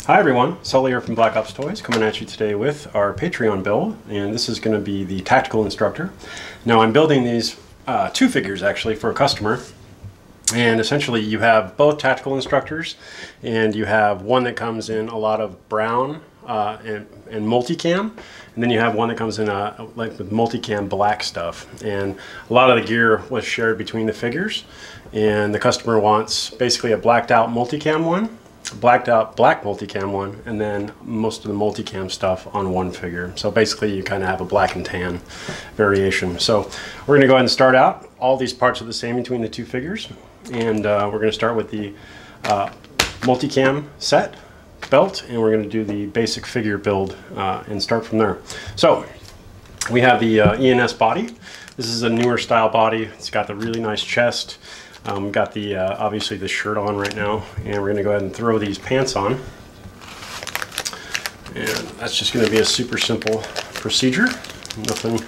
Hi everyone, Sully here from Black Ops Toys, coming at you today with our Patreon build, and this is going to be the Tactical Instructor. Now I'm building these two figures actually for a customer, and essentially you have both Tactical Instructors, and you have one that comes in a lot of brown and multicam, and then you have one that comes in like with multicam black stuff. And a lot of the gear was shared between the figures, and the customer wants basically a blacked out multicam one, blacked out black multicam one, and then most of the multicam stuff on one figure. So basically you kind of have a black and tan variation. So we're going to go ahead and start out. All these parts are the same between the two figures, and we're going to start with the multicam set belt, and we're going to do the basic figure build and start from there. So we have the ENS body. This is a newer style body. It's got the really nice chest. We've got the obviously the shirt on right now, and we're going to go ahead and throw these pants on, and that's just going to be a super simple procedure, nothing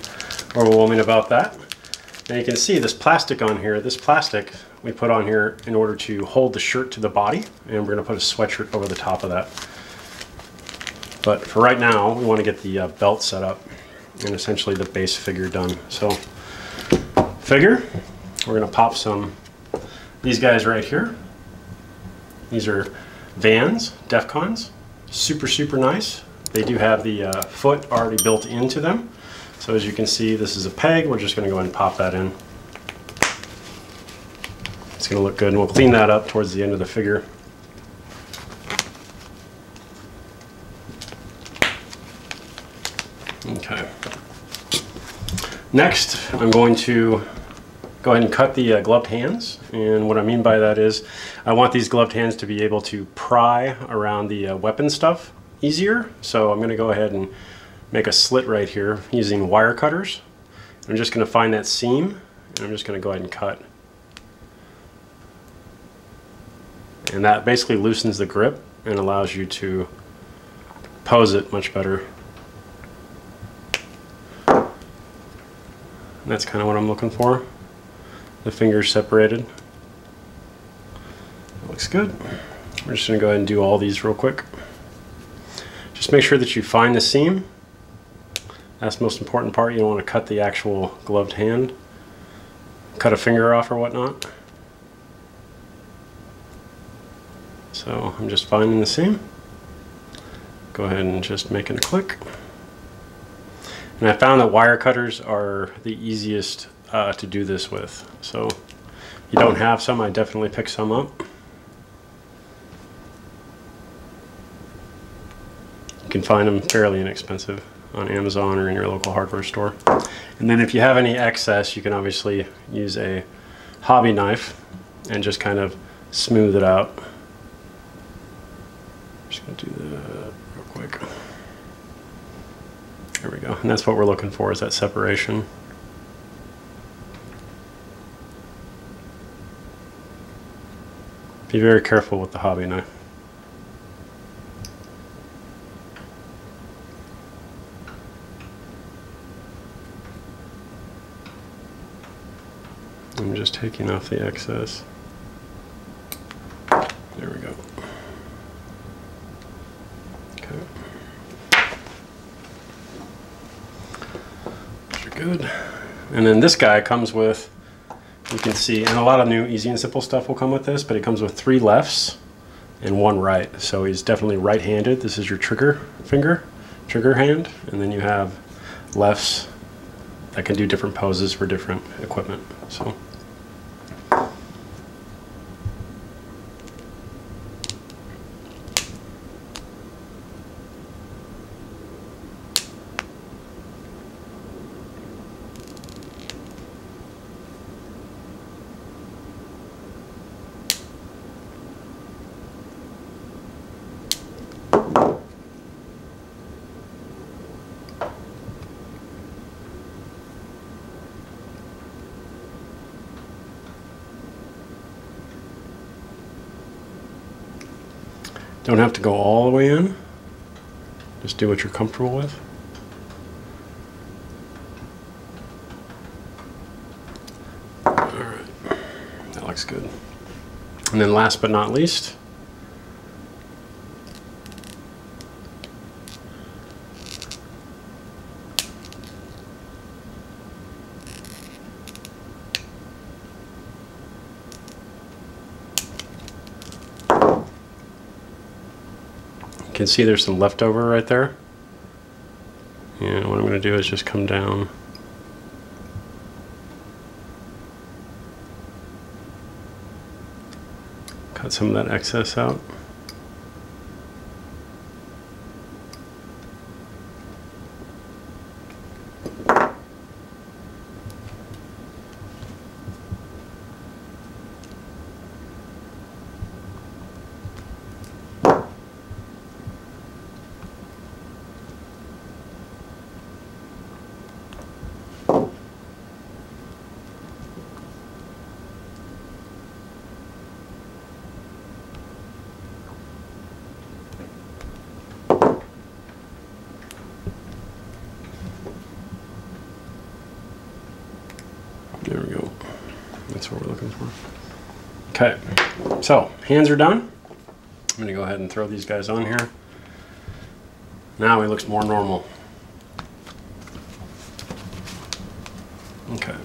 overwhelming about that. Now you can see this plastic on here. This plastic we put on here in order to hold the shirt to the body, and we're going to put a sweatshirt over the top of that. But for right now we want to get the belt set up and essentially the base figure done. So figure, we're going to pop some these guys right here. These are Vans, Defcons, super nice. They do have the foot already built into them. So as you can see, this is a peg. We're just going to go ahead and pop that in. It's going to look good, and we'll clean that up towards the end of the figure. Okay. Next, I'm going to go ahead and cut the gloved hands, and what I mean by that is I want these gloved hands to be able to pry around the weapon stuff easier. So I'm going to go ahead and make a slit right here using wire cutters. I'm just going to find that seam, and I'm just going to go ahead and cut. And that basically loosens the grip and allows you to pose it much better. And that's kind of what I'm looking for. The fingers separated. That looks good. We're just going to go ahead and do all these real quick. Just make sure that you find the seam. That's the most important part. You don't want to cut the actual gloved hand, cut a finger off or whatnot. So I'm just finding the seam. Go ahead and just make it a click. And I found that wire cutters are the easiest to do this with. So if you don't have some, I definitely pick some up. You can find them fairly inexpensive on Amazon or in your local hardware store. And then if you have any excess, you can obviously use a hobby knife and just kind of smooth it out. Just going to do that real quick. There we go. And that's what we're looking for, is that separation. Be very careful with the hobby knife. I'm just taking off the excess. There we go. Okay. Those are good. And then this guy comes with, you can see, and a lot of new Easy and Simple stuff will come with this, but it comes with 3 lefts and 1 right. So he's definitely right-handed. This is your trigger finger, trigger hand, and then you have lefts that can do different poses for different equipment. So don't have to go all the way in. Just do what you're comfortable with. Alright, that looks good. And then last but not least, can see there's some leftover right there. And what I'm going to do is just come down. Cut some of that excess out. There we go. That's what we're looking for. Okay, so hands are done. I'm going to go ahead and throw these guys on here. Now he looks more normal. Okay.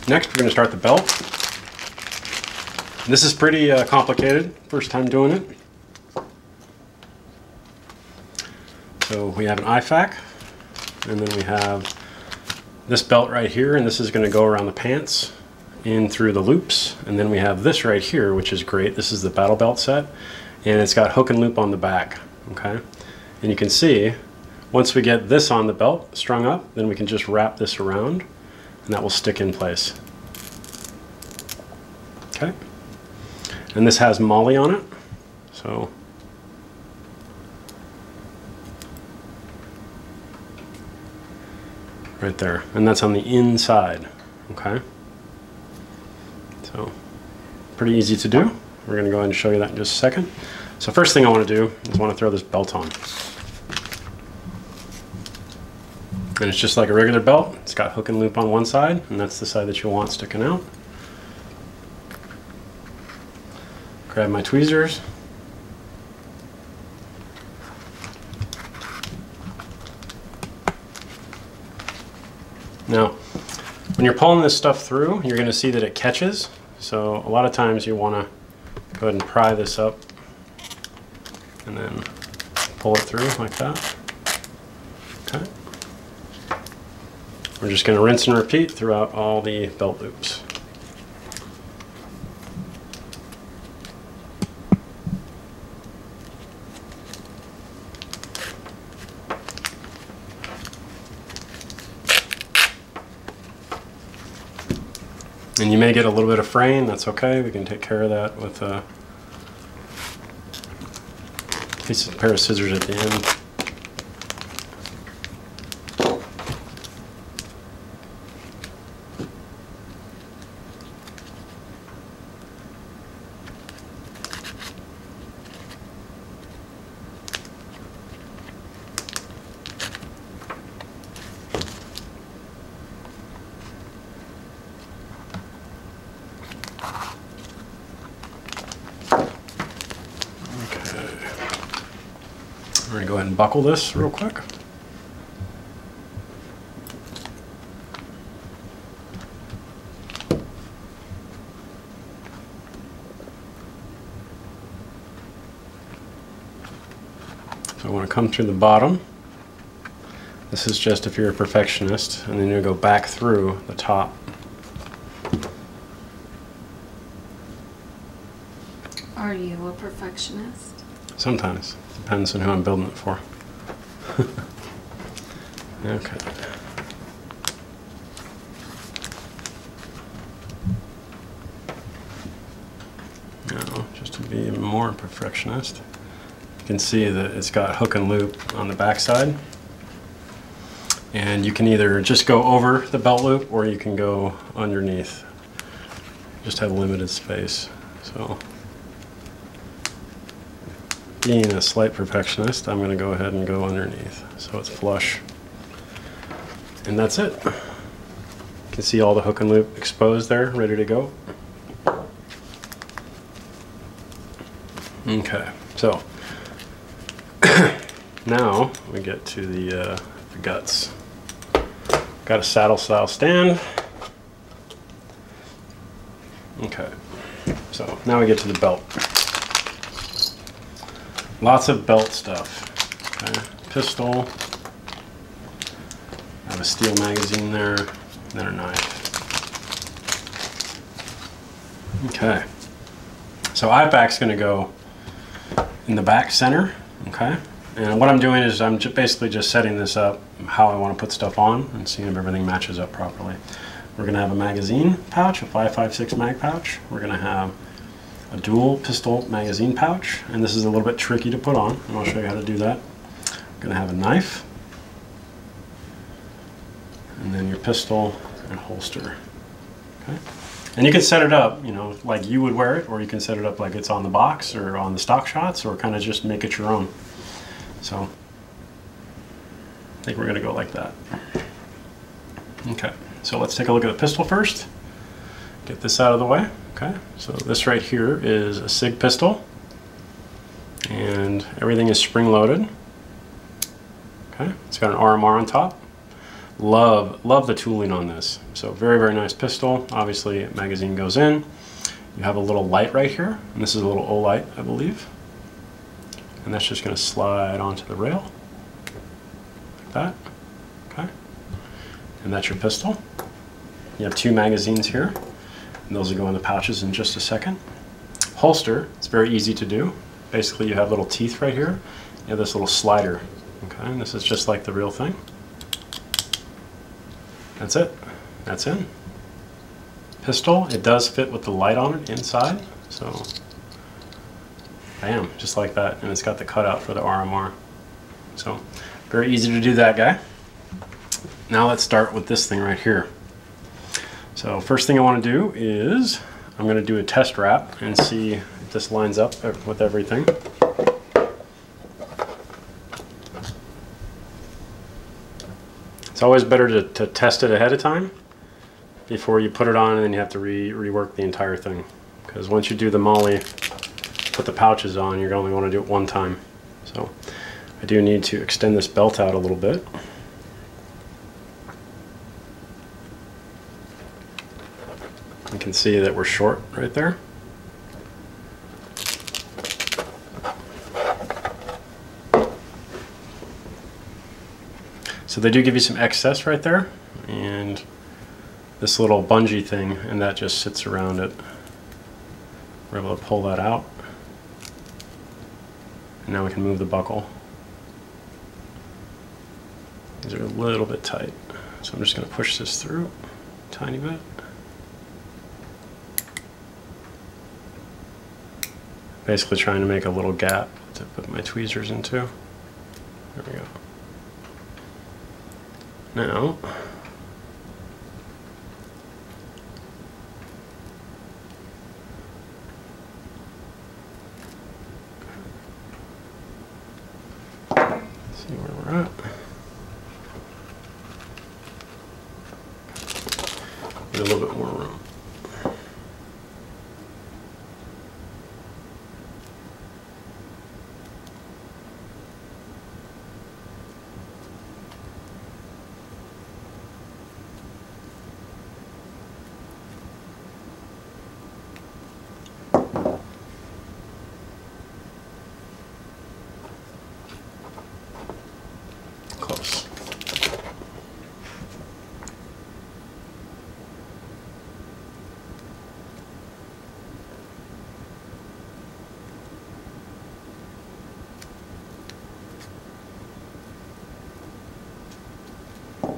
Next, we're going to start the belt. This is pretty complicated. First time doing it. So we have an IFAC, and then we have this belt right here, and this is going to go around the pants in through the loops. And then we have this right here, which is great. This is the battle belt set, and it's got hook and loop on the back. Okay, and you can see once we get this on the belt strung up, then we can just wrap this around, and that will stick in place. Okay, and this has molly on it, so right there, and that's on the inside. Okay, so pretty easy to do. We're going to go ahead and show you that in just a second. So first thing I want to do is I want to throw this belt on, and it's just like a regular belt. It's got hook and loop on one side, and that's the side that you want sticking out. Grab my tweezers. Now, when you're pulling this stuff through, you're going to see that it catches. So a lot of times you want to go ahead and pry this up and then pull it through like that. Okay. We're just going to rinse and repeat throughout all the belt loops. And you may get a little bit of fraying, that's okay. We can take care of that with a pair of scissors at the end. We're going to go ahead and buckle this real quick. So I want to come through the bottom. This is just if you're a perfectionist, and then you'll go back through the top. Are you a perfectionist? Sometimes. Depends on who I'm building it for. Okay. Now, just to be even more perfectionist, you can see that it's got hook and loop on the back side. And you can either just go over the belt loop or you can go underneath. Just have limited space. So, being a slight perfectionist, I'm going to go ahead and go underneath so it's flush. And that's it. You can see all the hook and loop exposed there, ready to go. Okay, so now we get to the guts. Got a saddle style stand. Okay, So now we get to the belt. Lots of belt stuff. Okay. Pistol. I have a steel magazine there, then a knife. Okay. So IPAC's going to go in the back center. Okay. And what I'm doing is I'm basically just setting this up how I want to put stuff on and seeing if everything matches up properly. We're going to have a magazine pouch, a 5.56 mag pouch. We're going to have a dual pistol magazine pouch, and this is a little bit tricky to put on, and I'll show you how to do that. We're going to have a knife, and then your pistol and holster. Okay. And you can set it up, you know, like you would wear it, or you can set it up like it's on the box or on the stock shots, or kind of just make it your own. So I think we're going to go like that. Okay, so let's take a look at the pistol first. Get this out of the way. Okay, so this right here is a SIG pistol, and everything is spring loaded. Okay, it's got an RMR on top. Love the tooling on this. So very nice pistol. Obviously, magazine goes in. You have a little light right here, and this is a little O light, I believe. And that's just going to slide onto the rail, like that. Okay, and that's your pistol. You have 2 magazines here, and those will go in the pouches in just a second. Holster, it's very easy to do. Basically, you have little teeth right here. You have this little slider. Okay, and this is just like the real thing. That's it. That's in. Pistol, it does fit with the light on it inside, so bam, just like that, and it's got the cutout for the RMR. So very easy to do that, guy. Now let's start with this thing right here. So first thing I want to do is I'm going to do a test wrap and see if this lines up with everything. It's always better to test it ahead of time before you put it on and then you have to rework the entire thing. Because once you do the molly, put the pouches on, you're only going to do it one time. So I do need to extend this belt out a little bit. You can see that we're short right there. So they do give you some excess right there, and this little bungee thing, and that just sits around it. We're able to pull that out, and now we can move the buckle. These are a little bit tight, so I'm just going to push this through a tiny bit. Basically trying to make a little gap to put my tweezers into. There we go. Now, let's see where we're at. Need a little bit more room. Close.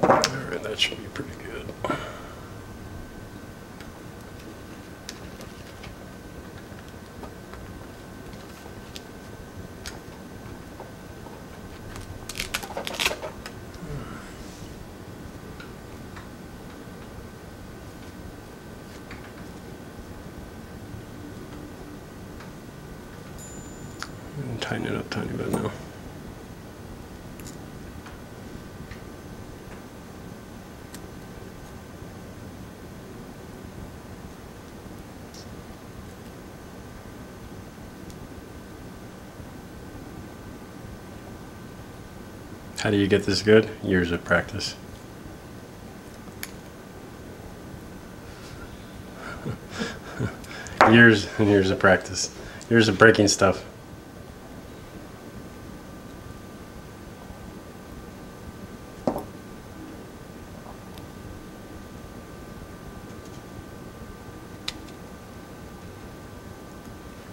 Alright, that should be pretty good. And tighten it up a tiny bit now. How do you get this good? Years of practice. Years and years of practice. Years of breaking stuff.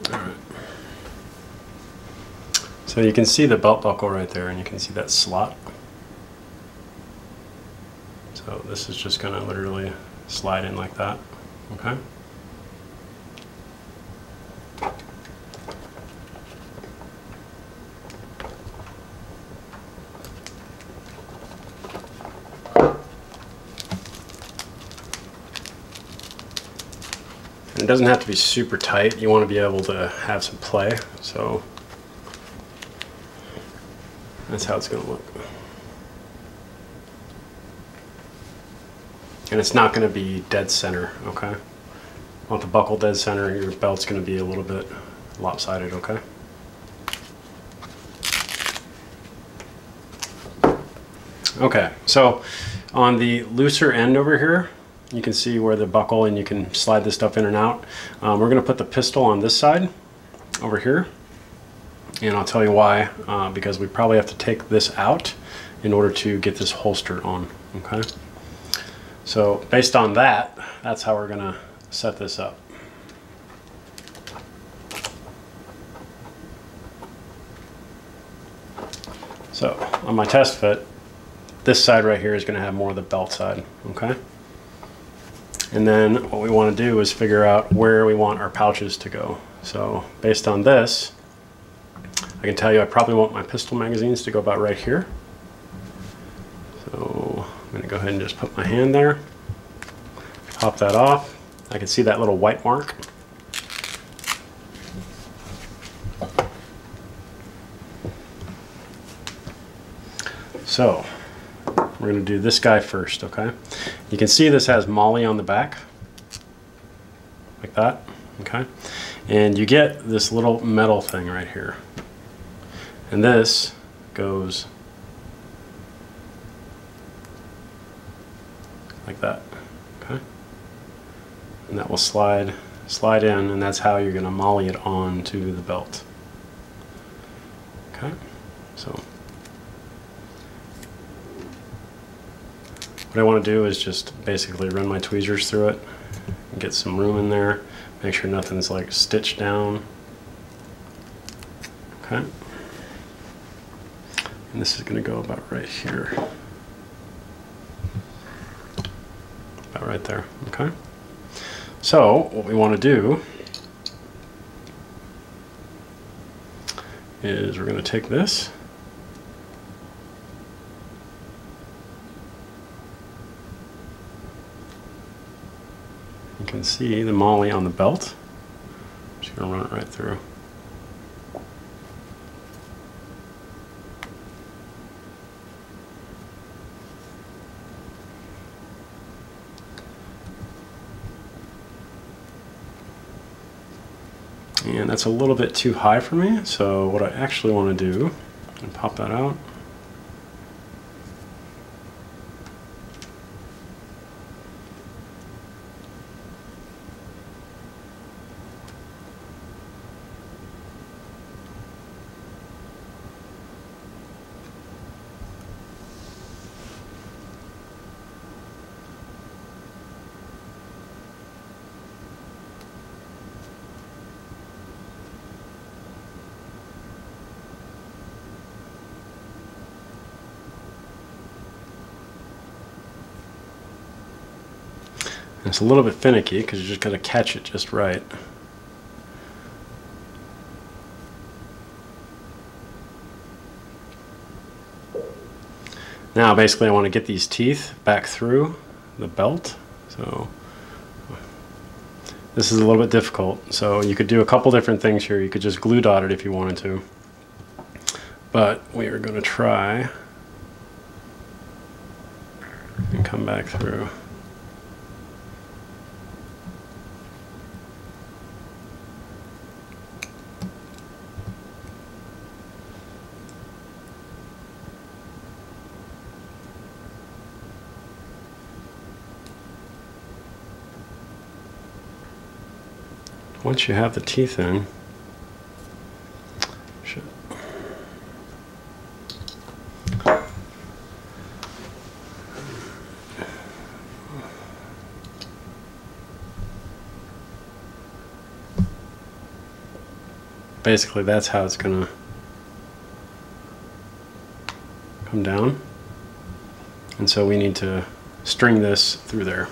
Alright. So you can see the belt buckle right there, and you can see that slot. So this is just going to literally slide in like that. Okay. And it doesn't have to be super tight. You want to be able to have some play. So that's how it's going to look. And it's not going to be dead center, okay? Want the buckle dead center, your belt's going to be a little bit lopsided, okay? Okay, so on the looser end over here, you can see where the buckle, and you can slide this stuff in and out. We're going to put the pistol on this side over here, and I'll tell you why, because we probably have to take this out in order to get this holster on, okay? So based on that, that's how we're going to set this up. So on my test fit, this side right here is going to have more of the belt side, okay? And then what we want to do is figure out where we want our pouches to go. So based on this, I can tell you I probably want my pistol magazines to go about right here. So I'm going to go ahead and just put my hand there, pop that off. I can see that little white mark. So we're going to do this guy first, okay? You can see this has Molly on the back, like that, okay? And you get this little metal thing right here. And this goes like that, okay? And that will slide in, and that's how you're going to Molly it on to the belt. Okay, so what I want to do is just basically run my tweezers through it and get some room in there, make sure nothing's like stitched down. Okay, and this is going to go about right here, about right there. Okay, so what we want to do is we're going to take this, you can see the Molly on the belt. I'm just going to run it right through. And that's a little bit too high for me, so what I actually want to do is pop that out. It's a little bit finicky because you just got to catch it just right. Now basically I want to get these teeth back through the belt. So this is a little bit difficult. So you could do a couple different things here. You could just glue dot it if you wanted to. But we are going to try and come back through. once you have the teeth in, basically that's how it's going to come down. And so we need to string this through there.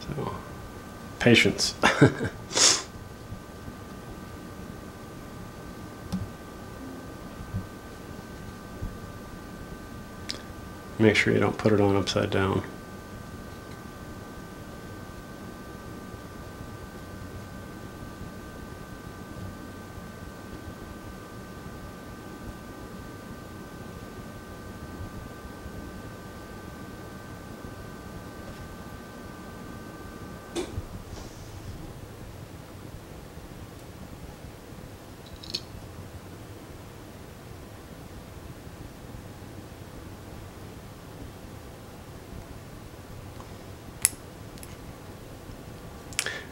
So, patience. Make sure you don't put it on upside down.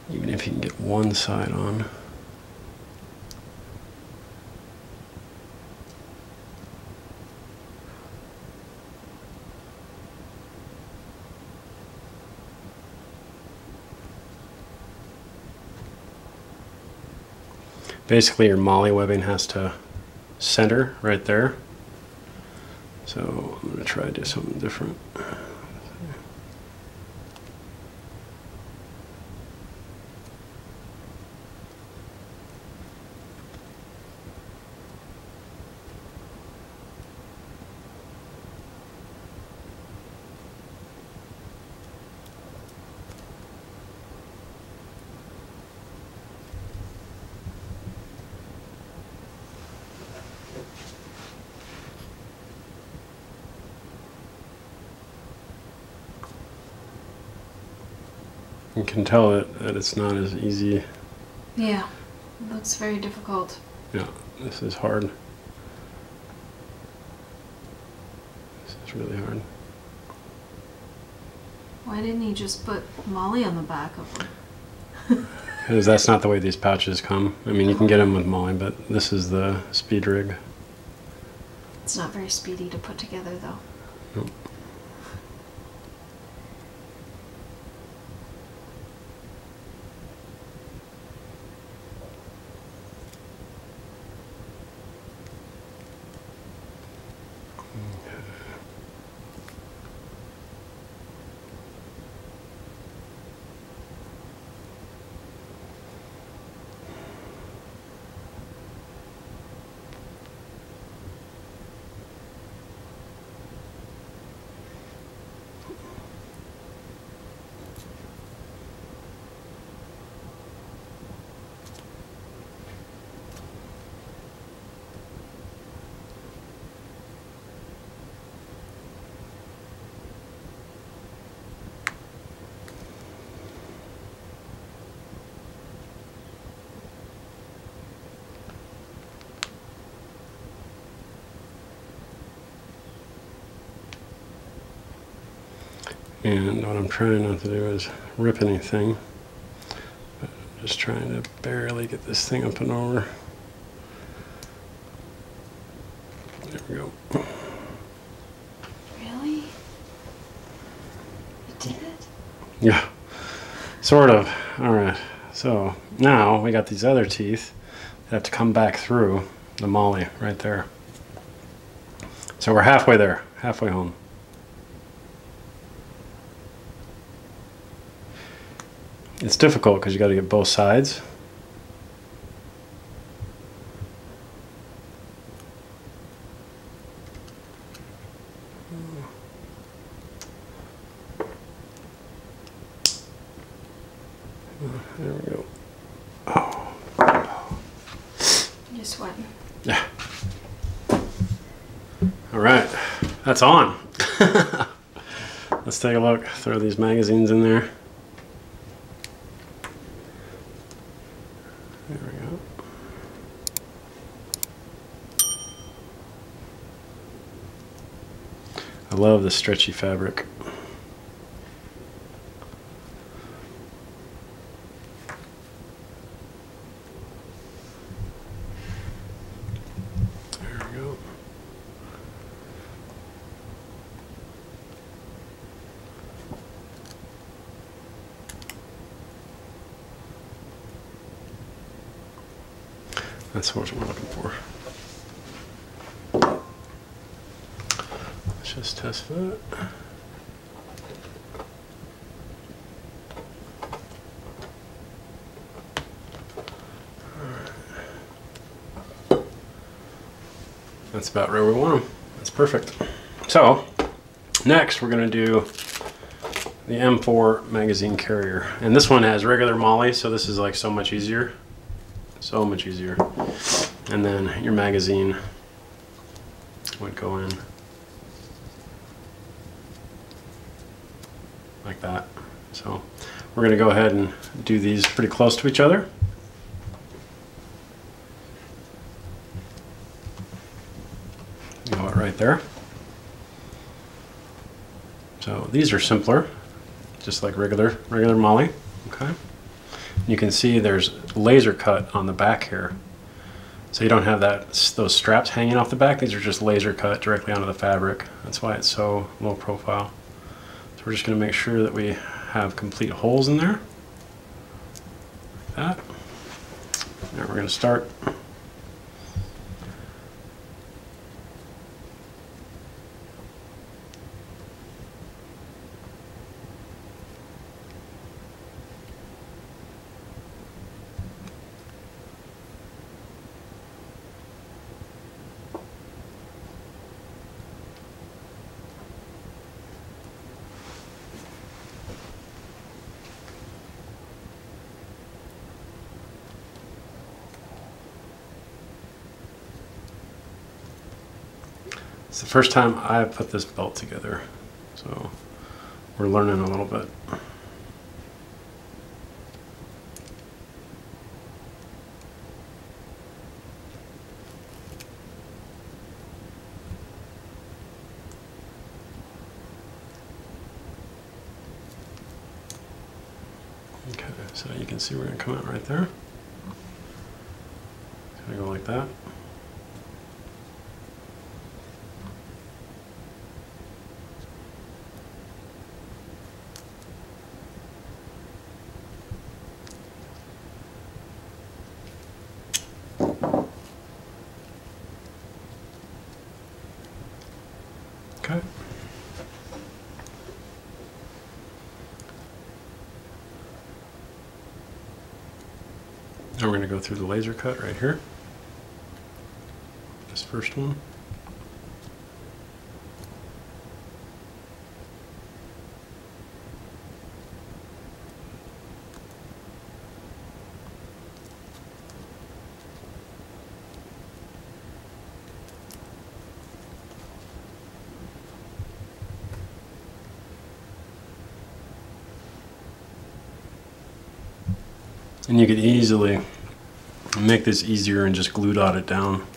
Even if you can get one side on. Basically your molly webbing has to center right there. So I'm going to try to do something different. You can tell that it's not as easy. Yeah, it looks very difficult. Yeah, this is hard. This is really hard. Why didn't he just put Molly on the back of them? Because that's not the way these pouches come. I mean, you can get them with Molly, but this is the speed rig. It's not very speedy to put together, though. Nope. And what I'm trying not to do is rip anything. But I'm just trying to barely get this thing up and over. There we go. Really? You did it? Yeah, sort of. All right, so now we got these other teeth that have to come back through the molly right there. So we're halfway there, halfway home. It's difficult because you got to get both sides. There we go. Oh. You're sweating. Yeah. All right, that's on. Let's take a look. Throw these magazines in there. There we go. I love the stretchy fabric. That's what we're looking for. Let's just test that. That's about where we want them. That's perfect. So next we're going to do the M4 magazine carrier, and this one has regular MOLLE, so this is like so much easier. So much easier. And then your magazine would go in like that. So we're going to go ahead and do these pretty close to each other. Go right there. So these are simpler, just like regular MOLLE. Okay. You can see there's laser cut on the back here, so you don't have those straps hanging off the back. These are just laser cut directly onto the fabric. That's why it's so low profile. So we're just going to make sure that we have complete holes in there, like that. Now we're going to start. It's the first time I put this belt together, so we're learning a little bit. Okay, so you can see we're going to come out right there. It's going to go like that. Okay. Now we're going to go through the laser cut right here. This first one. And you could easily make this easier and just glue dot it down.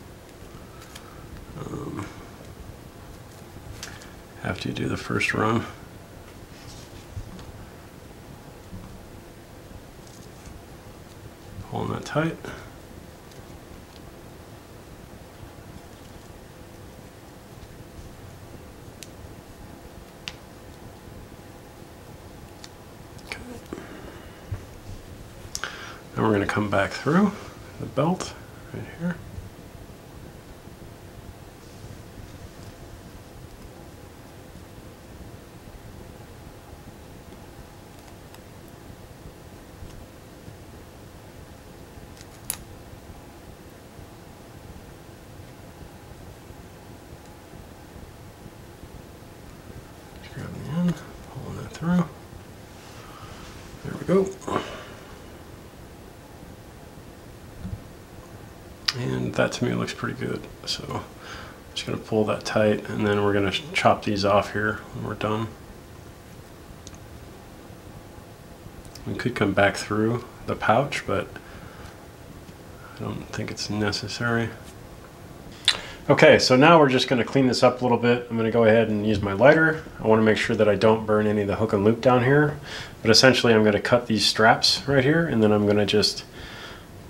After you do the first run. Pulling that tight. Now we're going to come back through the belt right here. Just grabbing the end, pulling that through. There we go. And that to me looks pretty good. So I'm just going to pull that tight, and then we're going to chop these off here when we're done. We could come back through the pouch, but I don't think it's necessary. Okay, so now we're just going to clean this up a little bit. I'm going to go ahead and use my lighter. I want to make sure that I don't burn any of the hook and loop down here. But essentially I'm going to cut these straps right here, and then I'm going to just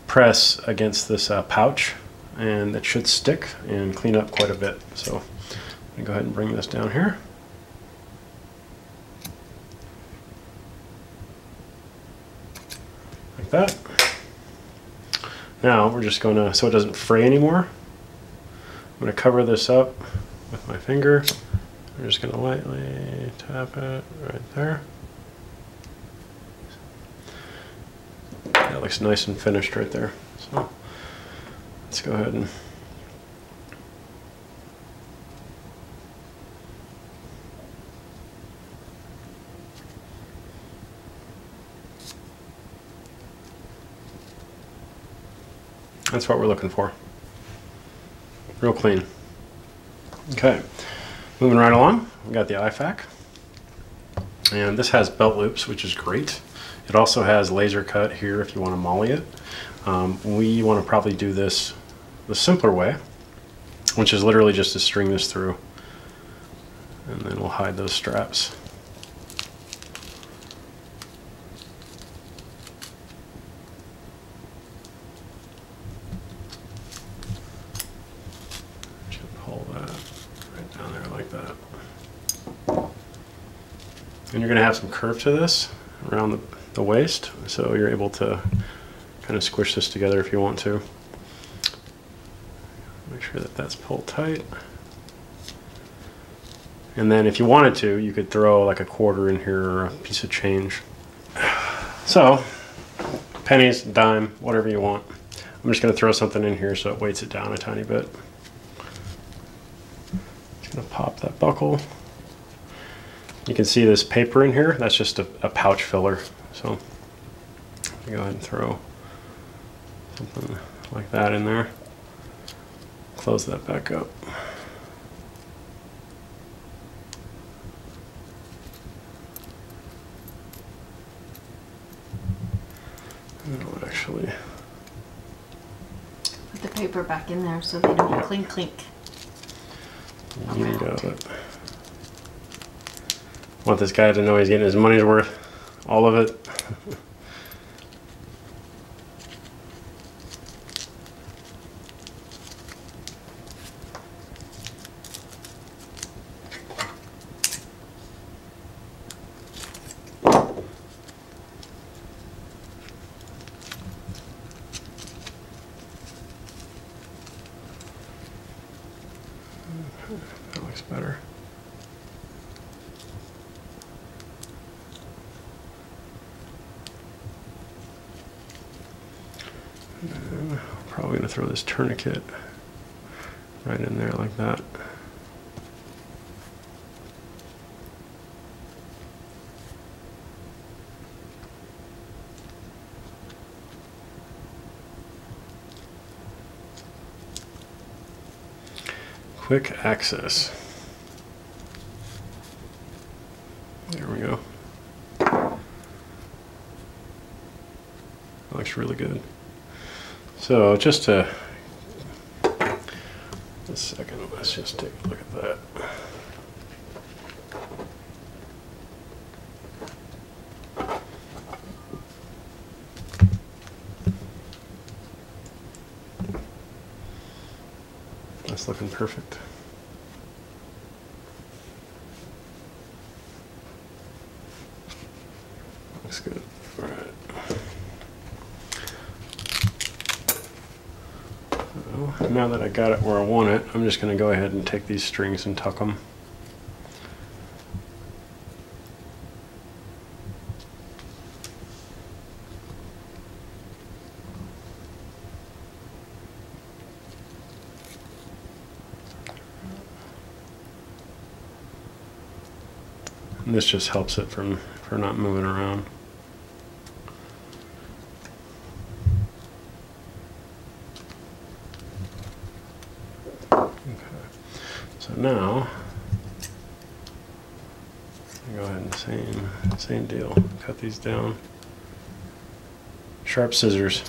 press against this pouch, and it should stick and clean up quite a bit. So I'm going to go ahead and bring this down here. Like that. Now we're just going to, so it doesn't fray anymore, I'm going to cover this up with my finger. I'm just going to lightly tap it right there. That looks nice and finished right there. So let's go ahead and that's what we're looking for. Real clean. Okay, moving right along, we got the IFAC. And this has belt loops, which is great. It also has laser cut here if you want to molly it. We want to probably do this the simpler way, which is literally just to string this through. And then we'll hide those straps. Pull that right down there like that. And you're going to have some curve to this around the waist, so you're able to kind of squish this together if you want to. Make sure that that's pulled tight. And then if you wanted to, you could throw like a quarter in here or a piece of change. So, pennies, dime, whatever you want. I'm just going to throw something in here so it weights it down a tiny bit. Just going to pop that buckle. You can see this paper in here, that's just a pouch filler. So go ahead and throw something like that in there. Close that back up. And I'll actually put the paper back in there so they don't clink clink. You got it. Want this guy to know he's getting his money's worth, all of it. That looks better. And I'm probably going to throw this tourniquet right in there like that. Quick access. There we go. That looks really good. So just to, a second, let's just take a look at that. That's looking perfect. Looks good. All right. So now that I got it where I want it, I'm just going to go ahead and take these strings and tuck them. And this just helps it for not moving around. Okay. So now, go ahead and same deal. Cut these down. Sharp scissors.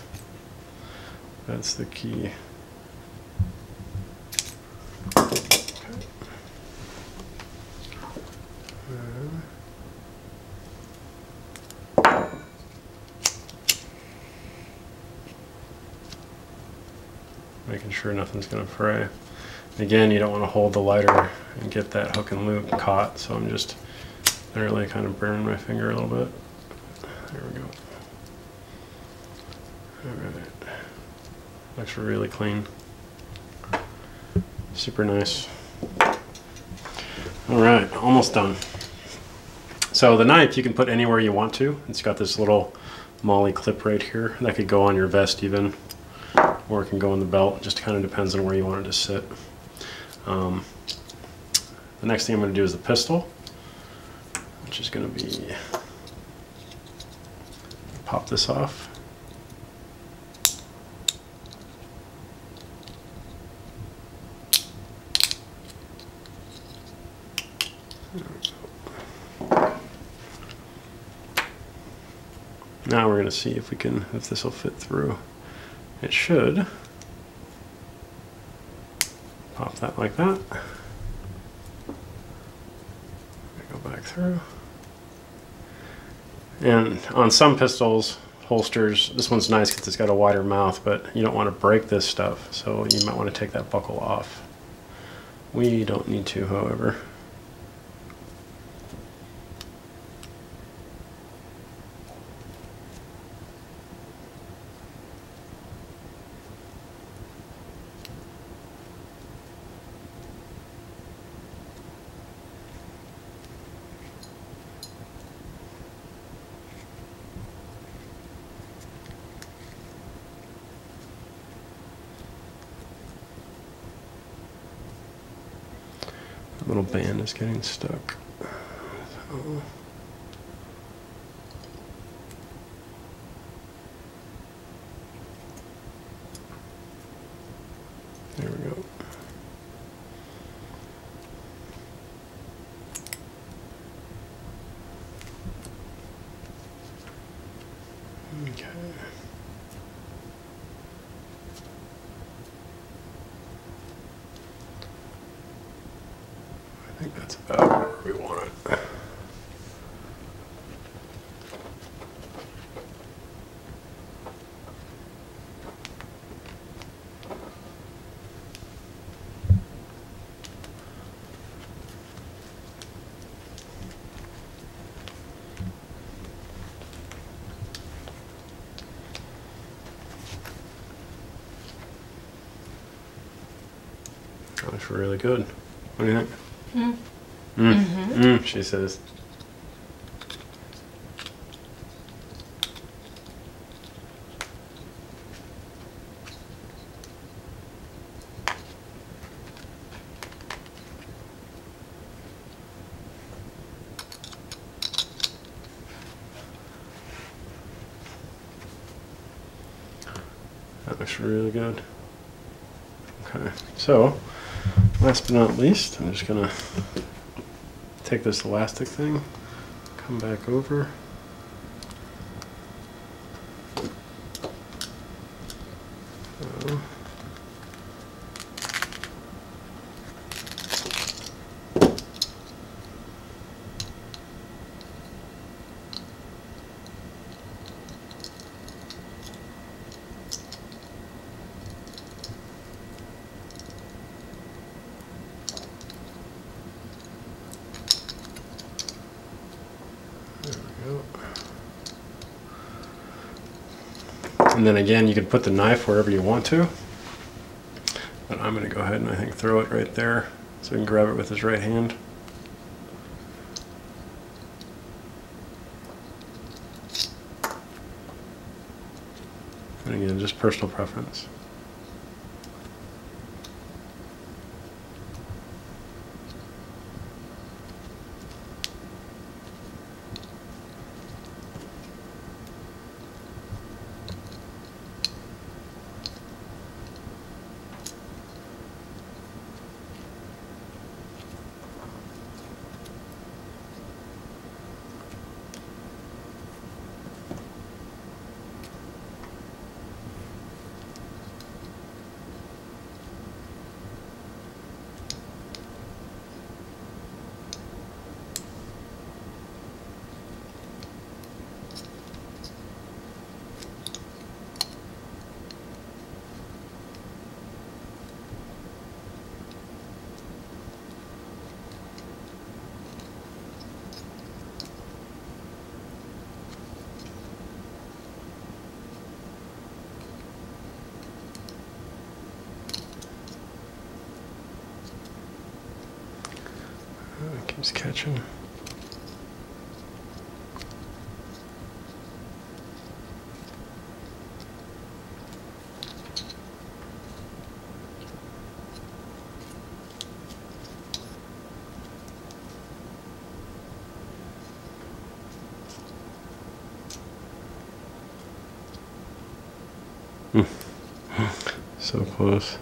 That's the key. Making sure nothing's going to fray. Again, you don't want to hold the lighter and get that hook and loop caught, so I'm just literally kind of burning my finger a little bit. There we go. All right. Looks really clean. Super nice. All right, almost done. So the knife you can put anywhere you want to. It's got this little MOLLE clip right here. That could go on your vest even, or it can go in the belt. It just kind of depends on where you want it to sit. The next thing I'm going to do is the pistol, which is going to be, pop this off. Now we're going to see if this will fit through. It should. Pop that like that. Go back through. And on some pistols, holsters, this one's nice because it's got a wider mouth, but you don't want to break this stuff, so you might want to take that buckle off. We don't need to, however. The little band is getting stuck. So. There we go. Okay. I think that's about where we want it. That looks really good. What do you think? She says. That looks really good. Okay, so last but not least, I'm just gonna take this elastic thing, come back over. And then again, you can put the knife wherever you want to. But I'm going to go ahead and I think throw it right there so he can grab it with his right hand. And again, just personal preference. Just catching. So close.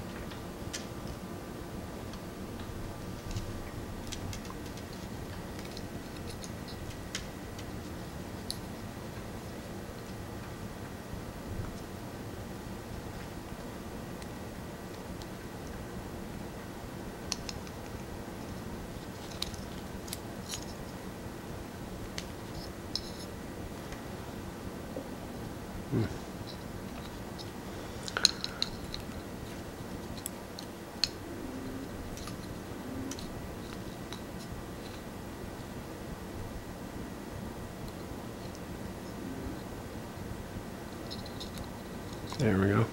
There we go.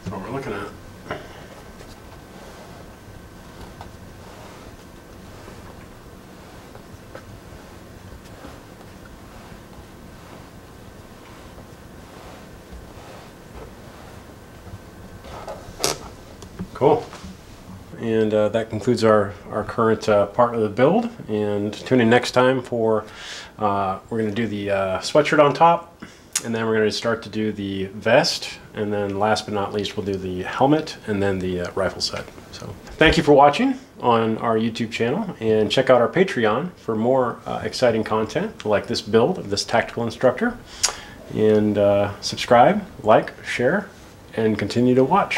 What we're looking at. Cool. And that concludes our current part of the build. And tune in next time for we're going to do the sweatshirt on top, and then we're going to start to do the vest, and then last but not least we'll do the helmet and then the rifle set. So thank you for watching on our YouTube channel, and check out our Patreon for more exciting content like this build of this tactical instructor. And subscribe, like, share, and continue to watch.